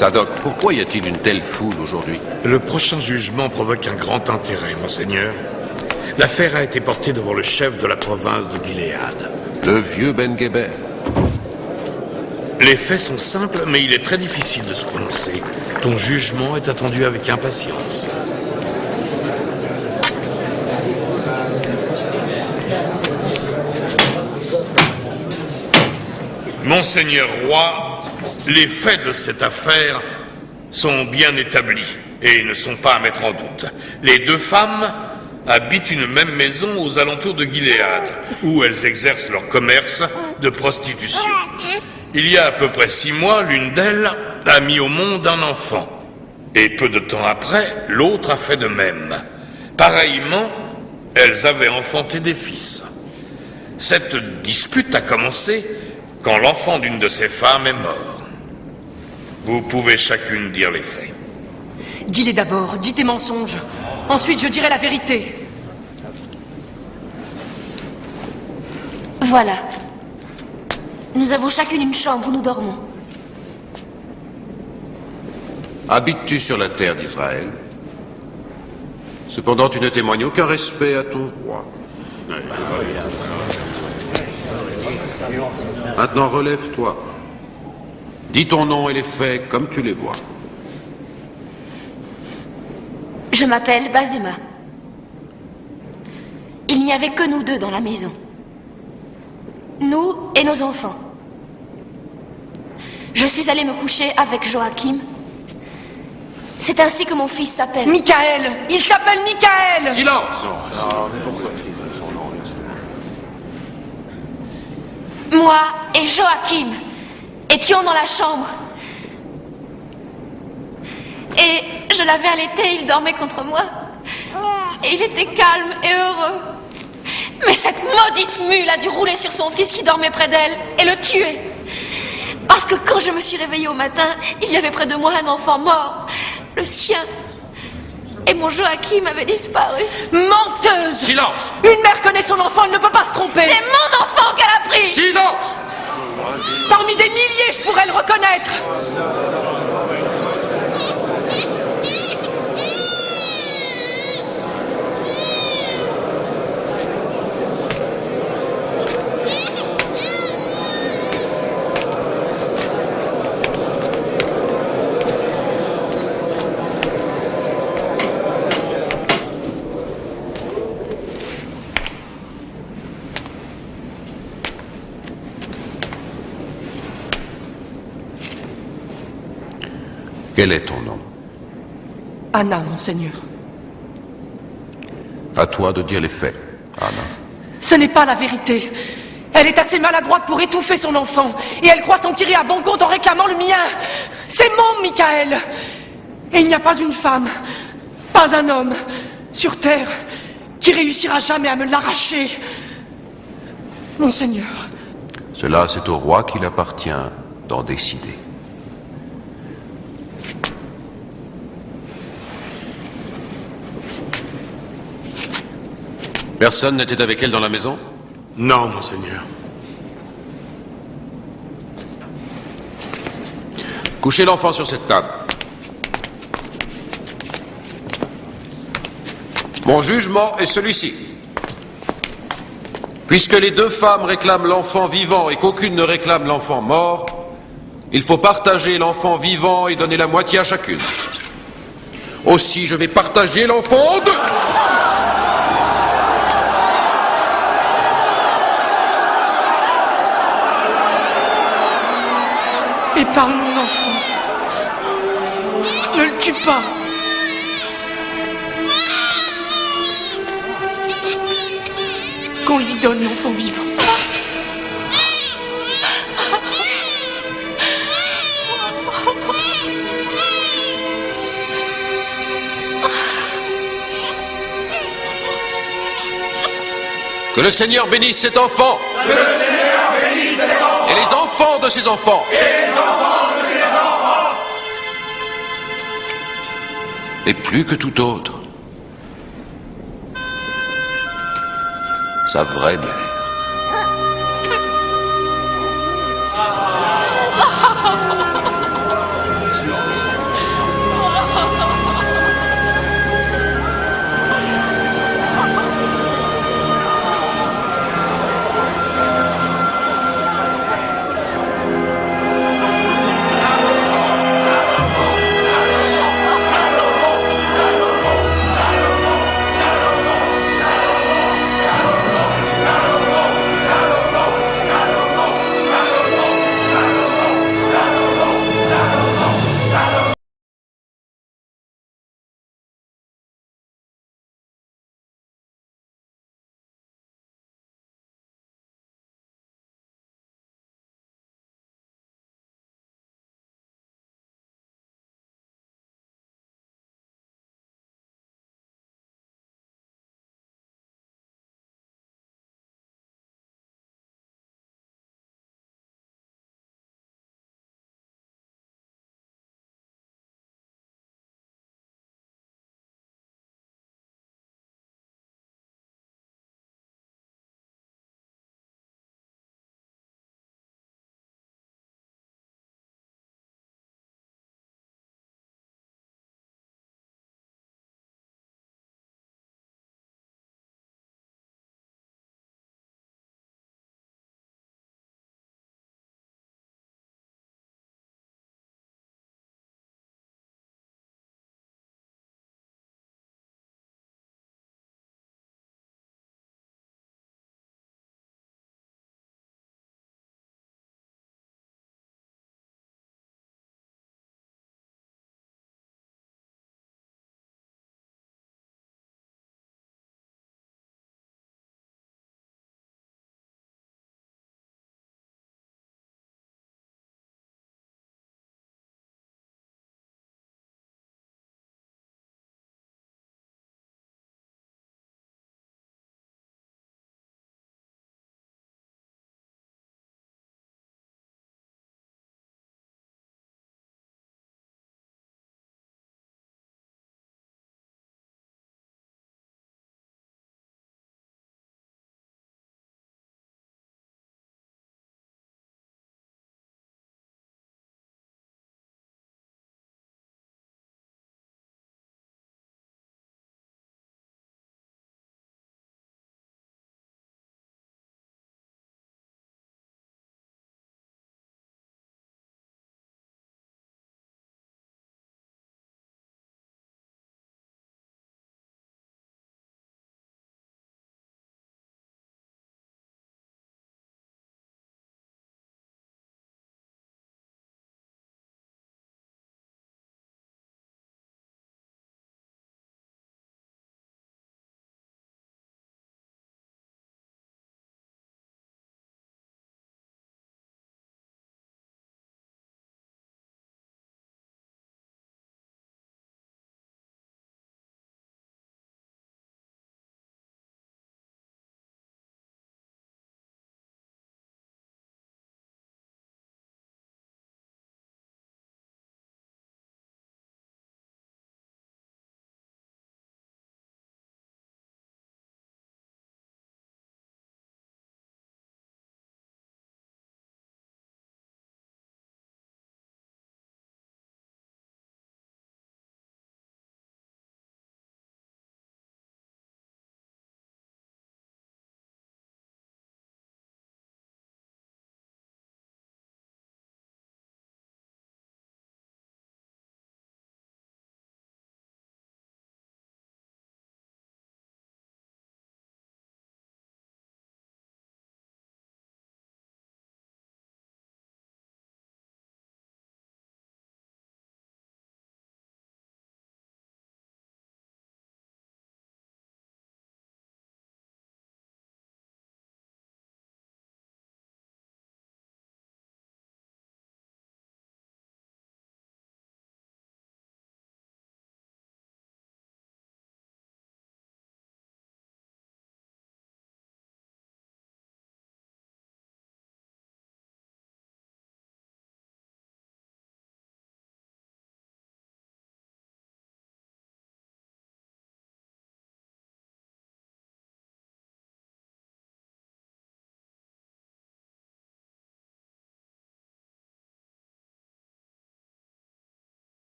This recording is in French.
Sadok, pourquoi y a-t-il une telle foule aujourd'hui? Le prochain jugement provoque un grand intérêt, monseigneur. L'affaire a été portée devant le chef de la province de Gilead. Le vieux Ben Geber. Les faits sont simples, mais il est très difficile de se prononcer. Ton jugement est attendu avec impatience. Monseigneur roi, les faits de cette affaire sont bien établis et ne sont pas à mettre en doute. Les deux femmes habitent une même maison aux alentours de Gilead, où elles exercent leur commerce de prostitution. Il y a à peu près 6 mois, l'une d'elles a mis au monde un enfant. Et peu de temps après, l'autre a fait de même. Pareillement, elles avaient enfanté des fils. Cette dispute a commencé quand l'enfant d'une de ces femmes est mort. Vous pouvez chacune dire les faits. Dis-les d'abord, dis tes mensonges. Ensuite, je dirai la vérité. Voilà. Nous avons chacune une chambre où nous dormons. Habites-tu sur la terre d'Israël? Cependant, tu ne témoignes aucun respect à ton roi. Maintenant, relève-toi. Dis ton nom et les faits comme tu les vois. Je m'appelle Bazema. Il n'y avait que nous deux dans la maison. Nous et nos enfants. Je suis allée me coucher avec Joachim. C'est ainsi que mon fils s'appelle. Michael! Il s'appelle Michael! Silence! Moi et Joachim étions dans la chambre. Et je l'avais allaité, il dormait contre moi. Et il était calme et heureux. Mais cette maudite mule a dû rouler sur son fils qui dormait près d'elle et le tuer. Parce que quand je me suis réveillée au matin, il y avait près de moi un enfant mort, le sien. Et mon Joachim avait disparu. Menteuse! Silence! Une mère connaît son enfant, elle ne peut pas se tromper! C'est mon enfant qu'elle a pris! Silence! Parmi des milliers, je pourrais le reconnaître! Quel est ton nom? Anna, monseigneur. À toi de dire les faits, Anna. Ce n'est pas la vérité. Elle est assez maladroite pour étouffer son enfant. Et elle croit s'en tirer à bon compte en réclamant le mien. C'est mon Michael. Et il n'y a pas une femme, pas un homme, sur terre, qui réussira jamais à me l'arracher. Monseigneur. Cela, c'est au roi qu'il appartient d'en décider. Personne n'était avec elle dans la maison? Non, monseigneur. Couchez l'enfant sur cette table. Mon jugement est celui-ci. Puisque les deux femmes réclament l'enfant vivant et qu'aucune ne réclame l'enfant mort, il faut partager l'enfant vivant et donner la moitié à chacune. Aussi, je vais partager l'enfant en deux. Épargne mon enfant. Ne le tue pas. Qu'on lui donne l'enfant vivant. Que le Seigneur bénisse cet enfant. Que le Seigneur bénisse cet enfant. Et les enfants de ses enfants. Et les enfants de ses enfants. Et plus que tout autre, sa vraie mère.